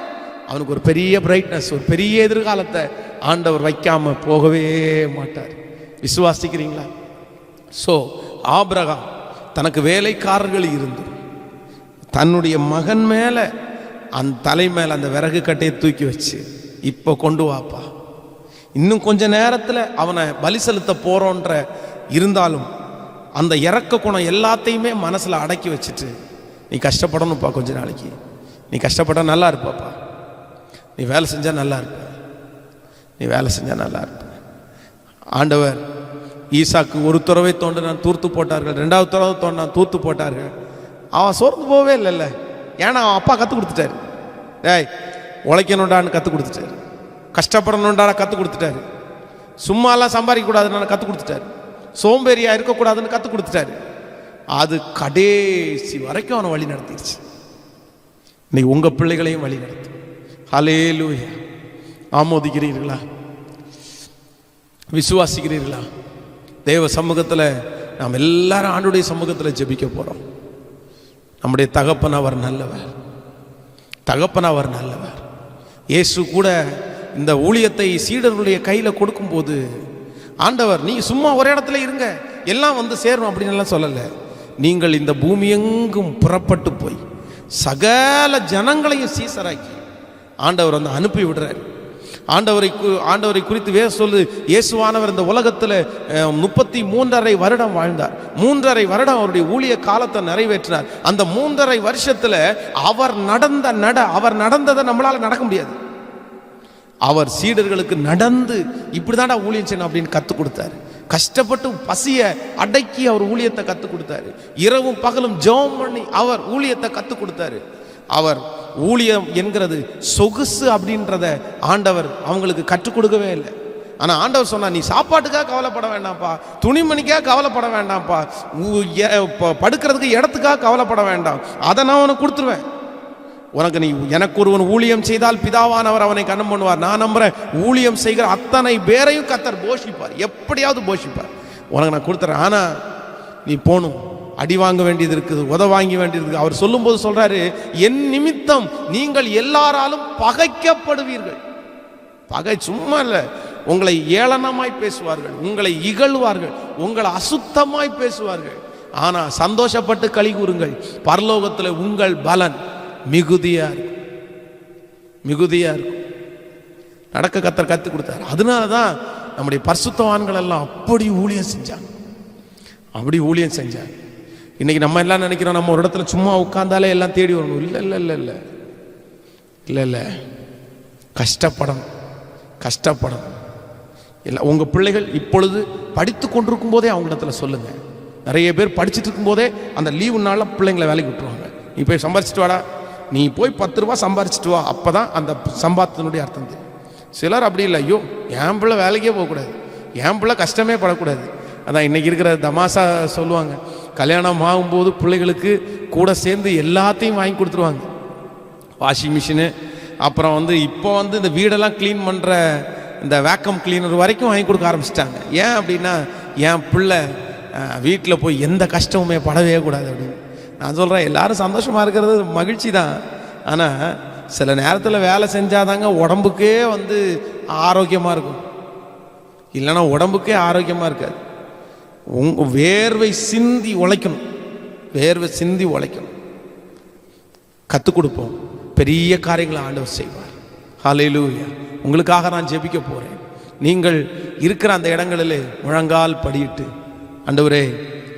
அவனுக்கு ஒரு பெரிய பிரைட்னஸ், ஒரு பெரிய எதிர்காலத்தை ஆண்டவர் வைக்காம போகவே மாட்டார். விசுவாசிக்கிறீங்களா? ஸோ ஆபிரகாம் தனக்கு வேலைக்காரர்கள் இருந்து தன்னுடைய மகன் மேலே அந்த தலை மேலே அந்த விறகு கட்டையை தூக்கி வச்சு, இப்போ கொண்டு வாப்பா, இன்னும் கொஞ்ச நேரத்தில் அவனை பலி செலுத்த போகிறோன்ற இருந்தாலும் அந்த இறக்க குணம் எல்லாத்தையுமே மனசில் அடக்கி வச்சுட்டு, நீ கஷ்டப்படணும்ப்பா, கொஞ்ச நாளைக்கு நீ கஷ்டப்பட நல்லா இருப்பாப்பா, நீ வேலை செஞ்சால் நல்லா இருப்ப, நீ வேலை செஞ்சால் நல்லா இருப்ப. ஆண்டவர் ஈசாக்கு ஒரு துறவை தோண்டினான், தூர்த்து போட்டார்கள். 2வது துறவை தோண்டினான், தூர்த்து போட்டார்கள். அவன் சோர்ந்து போகவே இல்லைல்ல, ஏன்னா அவன் அப்பா கற்றுக் கொடுத்துட்டாரு. ஏய், உழைக்கணுண்டான்னு கற்றுக் கொடுத்துட்டாரு, கஷ்டப்படணுண்டான கற்றுக் கொடுத்துட்டாரு, சும்மாலாம் சம்பாதிக்கக்கூடாதுன்னு கற்றுக் கொடுத்துட்டாரு, சோம்பேறியாக இருக்கக்கூடாதுன்னு கற்றுக் கொடுத்துட்டாரு. அது கடைசி வரைக்கும் அவனை வழி நடத்திடுச்சு. இன்னைக்கு உங்கள் பிள்ளைகளையும் வழி நடத்தும். ஹல்லேலூயா. ஆமோதிக்கிறீர்களா? விசுவாசிக்கிறீர்களா? தேவ சமூகத்தில் நாம் எல்லாரும் ஆண்டுடைய சமூகத்தில் ஜெபிக்க போகிறோம். நம்முடைய தகப்பன் அவர் நல்லவர், தகப்பன் அவர் நல்லவர். இயேசு கூட இந்த ஊழியத்தை சீடர்களுடைய கையில் கொடுக்கும்போது, ஆண்டவர் நீங்கள் சும்மா ஒரு இடத்துல இருங்க எல்லாம் சேரும் அப்படின்னு சொல்லலை. நீங்கள் இந்த பூமி எங்கும் புறப்பட்டு போய் சகல ஜனங்களையும் சீசராக்கி ஆண்டவர் அனுப்பி விடுறார். ஆண்டவரை குறித்து வேற சொல்லு, இயேசுவானவர் இந்த உலகத்தில் 33.5 வருடம் வாழ்ந்தார். 3.5 வருடம் அவருடைய ஊழிய காலத்தை நிறைவேற்றினார். அந்த 3.5 வருஷத்துல அவர் நடந்ததை நம்மளால நடக்க முடியாது. அவர் சீடர்களுக்கு நடந்து இப்படிதான்டா ஊழியம் செய்யணும் அப்படின்னு கற்றுக் கொடுத்தாரு. கஷ்டப்பட்டு பசிய அடக்கி அவர் ஊழியத்தை கற்றுக் கொடுத்தாரு. இரவும் பகலும் ஜெபம் பண்ணி அவர் ஊழியத்தை கற்றுக் கொடுத்தாரு. அவர் ஊழியம் என்கிறது சொகுசு அப்படின்றத ஆண்டவர் அவங்களுக்கு கற்றுக் கொடுக்கவே இல்லை. ஆனால் ஆண்டவர் சொன்னா, நீ சாப்பாட்டுக்காக கவலைப்பட வேண்டாம்ப்பா, துணிமணிக்காக கவலைப்பட வேண்டாம்ப்பா, படுக்கிறதுக்கு இடத்துக்காக கவலைப்பட வேண்டாம், அதை நான் உனக்கு கொடுத்துருவேன். உனக்கு எனக்கு ஒருவன் ஊழியம் செய்தால் பிதாவானவர் அவனை கண்ணம் பண்ணுவார். நான் நம்புறேன், ஊழியம் செய்கிற அத்தனை பேரையும் கர்த்தர் போஷிப்பார், எப்படியாவது போஷிப்பார். உனக்கு நான் கொடுத்துறேன். ஆனால் நீ போகணும், அடி வாங்க வேண்டியது இருக்குது, உத வாங்க வேண்டியது இருக்குது. அவர் சொல்லும்போது சொல்றாரு, என் நிமித்தம் நீங்கள் எல்லாராலும் பகைக்கப்படுவீர்கள். பகை சும்மா இல்லை, உங்களை ஏளனமாய் பேசுவார்கள், உங்களை இகழ்வார்கள், உங்களை அசுத்தமாய் பேசுவார்கள். ஆனா சந்தோஷப்பட்டு களி கூறுங்கள், பரலோகத்தில் உங்கள் பலன் மிகுதியா இருக்கும், மிகுதியா இருக்கும். நடக்க கர்த்தர் கற்றுக் கொடுத்தார். அதனாலதான் நம்முடைய பரிசுத்தவான்கள் எல்லாம் அப்படி ஊழியம் செஞ்சாங்க, அப்படி ஊழியம் செஞ்சாங்க. இன்னைக்கு நம்ம எல்லாம் நினைக்கிறோம், நம்ம ஒரு இடத்துல சும்மா உட்கார்ந்தாலே எல்லாம் தேடி வரணும். இல்லை இல்லை இல்லை இல்லை இல்லை இல்லை, கஷ்டப்படணும், கஷ்டப்படணும். இல்லை, உங்கள் பிள்ளைகள் இப்பொழுது படித்து கொண்டிருக்கும் போதே அவங்களிடத்துல சொல்லுங்க. நிறைய பேர் படிச்சுட்டு இருக்கும் போதே அந்த லீவு நாளில் பிள்ளைங்களை வேலைக்கு விட்டுருவாங்க. நீ போய் சம்பாரிச்சிட்டு வாடா, நீ போய் 10 ரூபா சம்பாரிச்சிட்டு வா, அப்போதான் அந்த சம்பாத்தினுடைய அர்த்தம் தெரியும். சிலர் அப்படி இல்லை, ஐயோ என் பிள்ளை வேலைக்கே போகக்கூடாது, என் பிள்ளை கஷ்டமே படக்கூடாது. அதான் இன்றைக்கி இருக்கிற தமாஷா சொல்லுவாங்க, கல்யாணம் ஆகும்போது பிள்ளைகளுக்கு கூட சேர்ந்து எல்லாத்தையும் வாங்கி கொடுத்துருவாங்க. வாஷிங் மிஷினு, அப்புறம் இப்போ இந்த வீடெல்லாம் க்ளீன் பண்ணுற இந்த வேக்கம் கிளீனர் வரைக்கும் வாங்கி கொடுக்க ஆரம்பிச்சிட்டாங்க. ஏன் அப்படின்னா, என் பிள்ளை வீட்டில் போய் எந்த கஷ்டமுமே படவே கூடாது அப்படின்னு. நான் சொல்கிறேன், எல்லாரும் சந்தோஷமாக இருக்கிறது மகிழ்ச்சி தான். ஆனால் சில நேரத்தில் வேலை செஞ்சாதாங்க உடம்புக்கே ஆரோக்கியமாக இருக்கும், இல்லைன்னா உடம்புக்கே ஆரோக்கியமாக இருக்காது. வேர்வை சிந்தி உழைக்கணும், வேர்வை சிந்தி உழைக்கணும். கற்றுக் கொடுப்போம், பெரிய காரியங்களை ஆண்டவர் செய்வார். ஹல்லேலூயா. உங்களுக்காக நான் ஜெபிக்க போகிறேன். நீங்கள் இருக்கிற அந்த இடங்களில் முழங்கால் படியிட்டு, ஆண்டவரே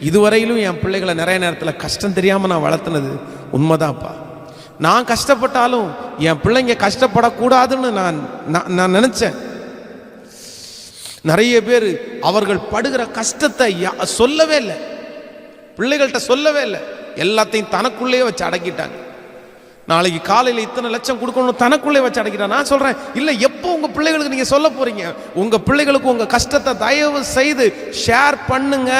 இதுவரையிலும் என் பிள்ளைகளை நிறைய நேரத்தில் கஷ்டம் தெரியாமல் நான் வளர்த்துனது உண்மைதான்ப்பா. நான் கஷ்டப்பட்டாலும் என் பிள்ளைங்க கஷ்டப்படக்கூடாதுன்னு நான் நினச்சேன். நிறைய பேர் அவர்கள் படுகிற கஷ்டத்தை சொல்லவே இல்லை, பிள்ளைகள்கிட்ட சொல்லவே இல்லை, எல்லாத்தையும் தனக்குள்ளேயே வச்சு அடக்கிட்டாங்க. நாளைக்கு காலையில் இத்தனை லட்சம் கொடுக்கணும் தனக்குள்ளே வச்சு அடைக்கிறான். நான் சொல்கிறேன், இல்லை, எப்போ உங்கள் பிள்ளைகளுக்கு நீங்கள் சொல்ல போகிறீங்க? உங்கள் பிள்ளைகளுக்கு உங்கள் கஷ்டத்தை தயவு செய்து ஷேர் பண்ணுங்க,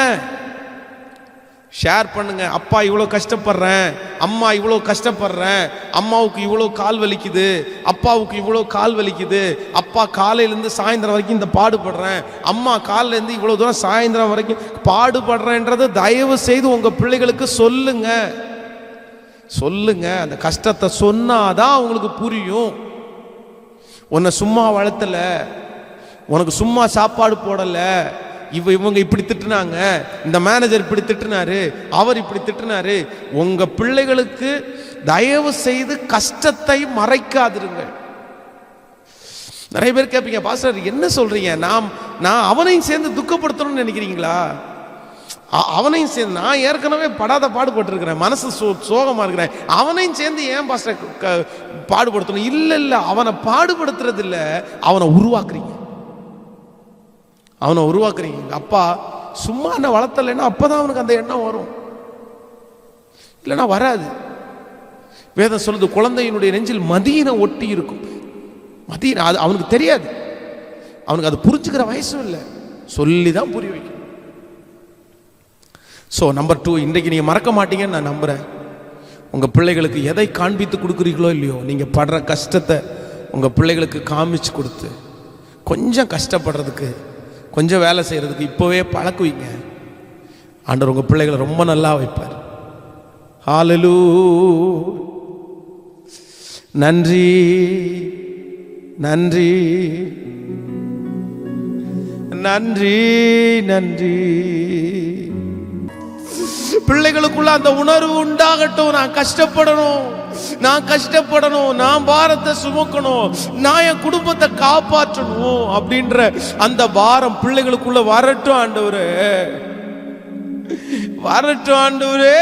ஷேர் பண்ணுங்க. அப்பா இவ்வளோ கஷ்டப்படுறேன், அம்மா இவ்வளோ கஷ்டப்படுறேன், அம்மாவுக்கு இவ்வளோ கால் வலிக்குது, அப்பாவுக்கு இவ்வளோ கால் வலிக்குது, அப்பா காலையிலேருந்து சாயந்தரம் வரைக்கும் இந்த பாடுபடுறேன், அம்மா காலையிலேருந்து இவ்வளோ தூரம் சாயந்தரம் வரைக்கும் பாடுபடுறேன்றதை தயவு செய்து உங்கள் பிள்ளைகளுக்கு சொல்லுங்க, சொல்லுங்க. அந்த கஷ்டத்தை சொன்னாதான் அவங்களுக்கு புரியும். உன்னை சும்மா வளர்த்தல, உனக்கு சும்மா சாப்பாடு போடல, இவங்க இப்படி திட்டுனாங்க, இந்த மேனேஜர் இப்படி திட்டுனாரு, அவர் இப்படி திட்டுனாரு. உங்க பிள்ளைகளுக்கு தயவு செய்து கஷ்டத்தை மறைக்காதிருங்க. நிறைய பேர் கேட்பீங்க, பாஸ்டர் என்ன சொல்றீங்க, நான் அவனையும் சேர்ந்து துக்கப்படுத்தணும்னு நினைக்கிறீங்களா? அவனையும் சேர்ந்து, நான் ஏற்கனவே படாத பாடுபட்டுருக்கிறேன், மனசு சோகமாக இருக்கிறேன், அவனையும் சேர்ந்து ஏன் பாஸ்டர் பாடுபடுத்தணும்? இல்லை இல்லை, அவனை பாடுபடுத்துறது இல்லை, அவனை உருவாக்குறீங்க, அவனை உருவாக்குறீங்க. அப்பா சும்மா என்ன வளர்த்தலைன்னா அப்போதான் அவனுக்கு அந்த எண்ணம் வரும், இல்லைன்னா வராது. வேதம் சொல்லுது, குழந்தையினுடைய நெஞ்சில் மதியினை ஒட்டி இருக்கும். மதியினை அது அவனுக்கு தெரியாது, அவனுக்கு அது புரிஞ்சுக்கிற வயசும் இல்லை, சொல்லி தான் புரிய வைக்கும். ஸோ நம்பர் 2, இன்றைக்கு நீங்கள் மறக்க மாட்டீங்கன்னு நான் நம்புகிறேன். உங்கள் பிள்ளைகளுக்கு எதை காண்பித்து கொடுக்குறீங்களோ இல்லையோ, நீங்கள் படுற கஷ்டத்தை உங்கள் பிள்ளைகளுக்கு காமிச்சு கொடுத்து, கொஞ்சம் கஷ்டப்படுறதுக்கு, கொஞ்சம் வேலை செய்கிறதுக்கு இப்போவே பழக்குவீங்க. ஆண்டவர் உங்கள் பிள்ளைகளை ரொம்ப நல்லா வைப்பார். ஹல்லேலூயா. நன்றி நன்றி நன்றி நன்றி. பிள்ளைகளுக்குள்ள அந்த உணர்வு உண்டாகட்டும், நான் கஷ்டப்படணும், நான் கஷ்டப்படணும், நான் பாரத்தை சுமக்கணும், நான் என் குடும்பத்தை காப்பாற்றணும் அப்படின்ற அந்த பாரம் பிள்ளைகளுக்குள்ள வரட்டும் ஆண்டவரே, வரட்டும் ஆண்டவரே,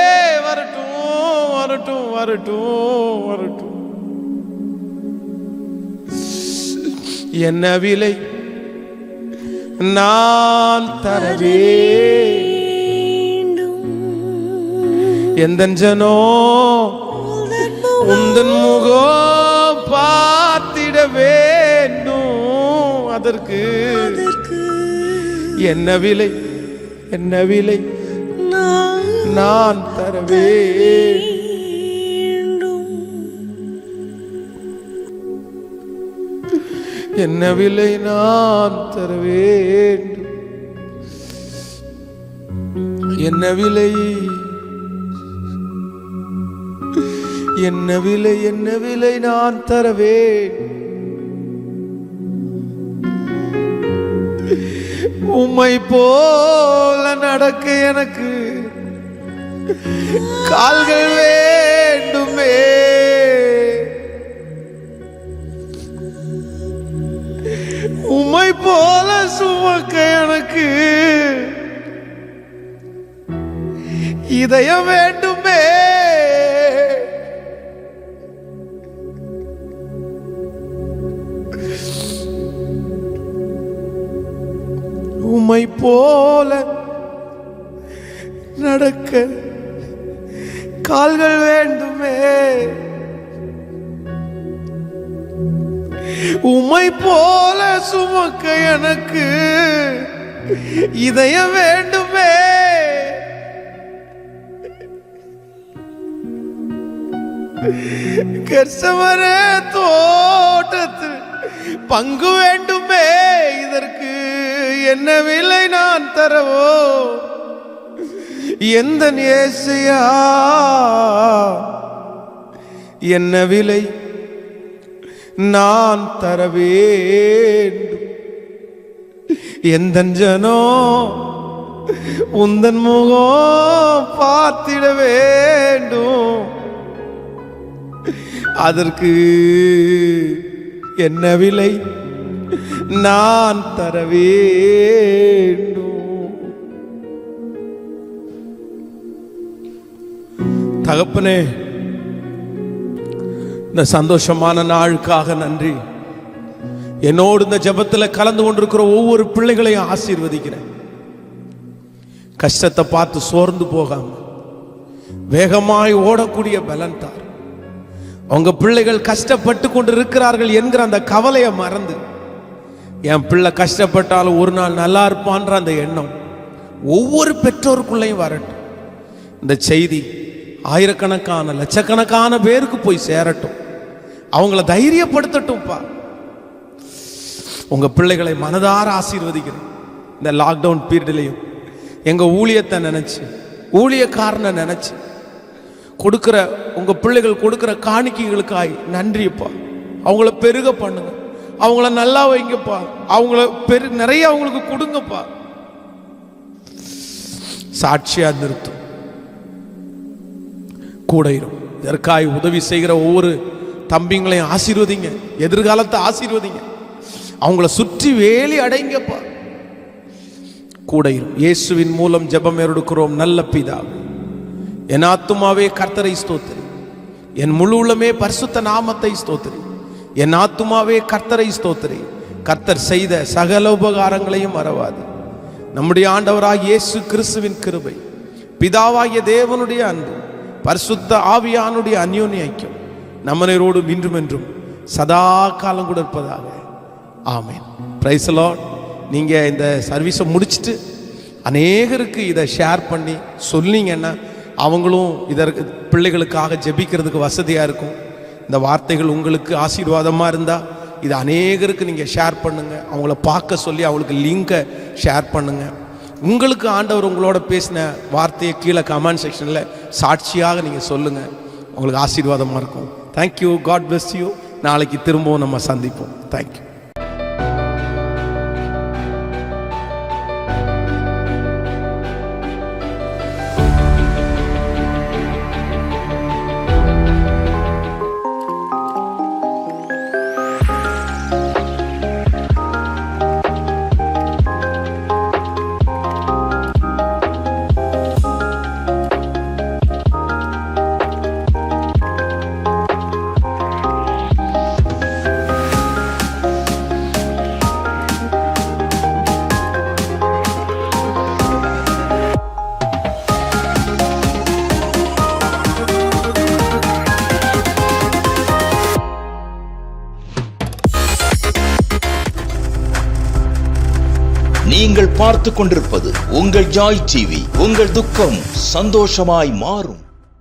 வரட்டும் வரட்டும் வரட்டும் வரட்டும். என்ன விலை நான் தரவே, எந்தன் ஜனோ உந்தன் முகம் பார்த்திட வேண்டும், அதற்கு என்ன விலை, என்ன விலை நான் தரவே. என்ன விலை நான் தர வேண்டும், என்ன விலை, என்ன விலை, என்ன விலை நான் தரவே. உம்மை போல நடக்க எனக்கு கால்கள் வேண்டுமே, உம்மை போல சுமக்க எனக்கு இதயம் வேண்டுமே. உம்மை போல நடக்க கால்கள் வேண்டுமே. உம்மை போல சுமக்க எனக்கு இதயம் வேண்டுமே. கெர்சமனே தோட்டத்தில் பங்கு வேண்டுமே. இதற்கு என்ன விலை நான் தரவோ? எந்த நேசையா என்ன விலை நான் தர வேண்டும்? எந்த ஜனோ உந்தன் முகம் பார்த்திட வேண்டும். அதற்கு என்ன விலை நான் தர வேண்டும்? தகப்பனே, இந்த சந்தோஷமான நாளுக்காக நன்றி. என்னோடு இந்த ஜெபத்தில் கலந்து கொண்டிருக்கிற ஒவ்வொரு பிள்ளைகளையும் ஆசீர்வதிக்கிறேன். கஷ்டத்தை பார்த்து சோர்ந்து போகாம வேகமாய் ஓடக்கூடிய பலன் தார். அவங்க பிள்ளைகள் கஷ்டப்பட்டு கொண்டு இருக்கிறார்கள் என்கிற அந்த கவலையை மறந்து, என் பிள்ளை கஷ்டப்பட்டாலும் ஒரு நாள் நல்லா இருப்பான்ற அந்த எண்ணம் ஒவ்வொரு பெற்றோருக்குள்ளேயும் வரட்டும். இந்த செய்தி ஆயிரக்கணக்கான லட்சக்கணக்கான பேருக்கு போய் சேரட்டும். அவங்கள தைரியப்படுத்தட்டும்ப்பா. உங்க பிள்ளைகளை மனதார ஆசீர்வதிக்கிறேன். இந்த லாக்டவுன் பீரியட்லையும் எங்க ஊழியத்தை நினைச்சு, ஊழியக்காரனை நினைச்சு கொடுக்கிற உங்க பிள்ளைகள் கொடுக்கிற காணிக்கைகளுக்காய் நன்றிப்பா. அவங்கள பெருக பண்ணுங்க, அவங்கள நல்லா வைங்கப்பா, அவங்கள நிறைய அவங்களுக்கு கொடுங்கப்பா. சாட்சியா நிறுத்தும் கூட இருக்கும். இதற்காய் உதவி செய்கிற ஒவ்வொரு தம்பிங்களையும் ஆசீர்வதிங்க, எதிர்காலத்தை ஆசீர்வதிங்க, அவங்கள சுற்றி வேலி அடைங்கப்பா. கூட இருக்கும். இயேசுவின் மூலம் ஜெபம் எடுக்கிறோம் நல்ல பிதாவே. என் ஆத்துமாவே கர்த்தரை ஸ்தோத்திரி, என் முழு உள்ளமே பரிசுத்த நாமத்தை ஸ்தோத்திரி. என் ஆத்துமாவே கர்த்தரை ஸ்தோத்திரி, கர்த்தர் செய்த சகல உபகாரங்களையும் மறவாது. நம்முடைய ஆண்டவராகிய இயேசு கிறிஸ்துவின் கிருபை, பிதாவாகிய தேவனுடைய அன்பு, பரிசுத்த ஆவியானுடைய அந்யோன்ய ஐக்கியம் நம்மனரோடு இன்றும் என்றும் சதா காலம் கூட இருப்பதாக. ஆமென். Praise the lord. நீங்க இந்த சர்வீஸை முடிச்சுட்டு அநேகருக்கு இதை ஷேர் பண்ணி சொன்னீங்கன்னா அவங்களும் இதற்கு பிள்ளைகளுக்காக ஜெபிக்கிறதுக்கு வசதியாக இருக்கும். இந்த வார்த்தைகள் உங்களுக்கு ஆசீர்வாதமாக இருந்தால் இது அநேகருக்கு நீங்கள் ஷேர் பண்ணுங்கள். அவங்கள பார்க்க சொல்லி அவங்களுக்கு லிங்கை ஷேர் பண்ணுங்கள். உங்களுக்கு ஆண்டவர் உங்களோட பேசின வார்த்தையை கீழே கமெண்ட் செக்ஷனில் சாட்சியாக நீங்கள் சொல்லுங்கள். உங்களுக்கு ஆசீர்வாதமாக இருக்கும். தேங்க்யூ. God bless you. நாளைக்கு திரும்பவும் நம்ம சந்திப்போம். தேங்க்யூ. நீங்கள் பார்த்து கொண்டிருப்பது உங்கள் ஜாய் டிவி. உங்கள் துக்கம் சந்தோஷமாய் மாறும்.